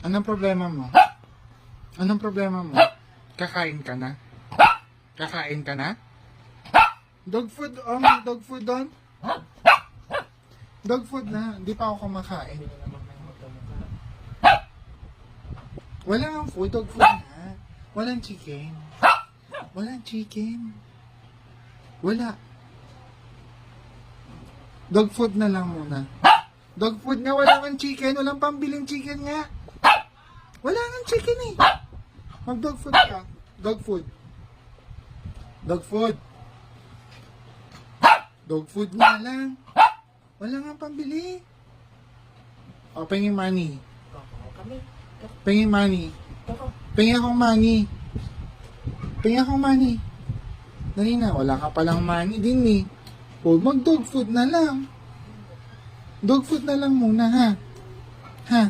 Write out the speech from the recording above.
Anong problema mo? Anong problema mo? Kakain ka na? Kakain ka na? Dog food, may dog food doon? Dog food na, hindi pa ako kumakain. Wala ang food, dog food na. Walang chicken. Walang chicken. Wala. Dog food na lang muna. Dog food nga, wala kang chicken. Walang pambiling chicken nga. Wala kang chicken eh. Mag-dog food ka. Dog food. Dog food. Dog food nga lang. Wala nga pambili. O, pengin money. Pengin money. Pengin akong money. Pengin akong money. Dali na, wala ka palang money din eh. O, mag-dog food na lang. Dog food na lang muna, ha? Ha?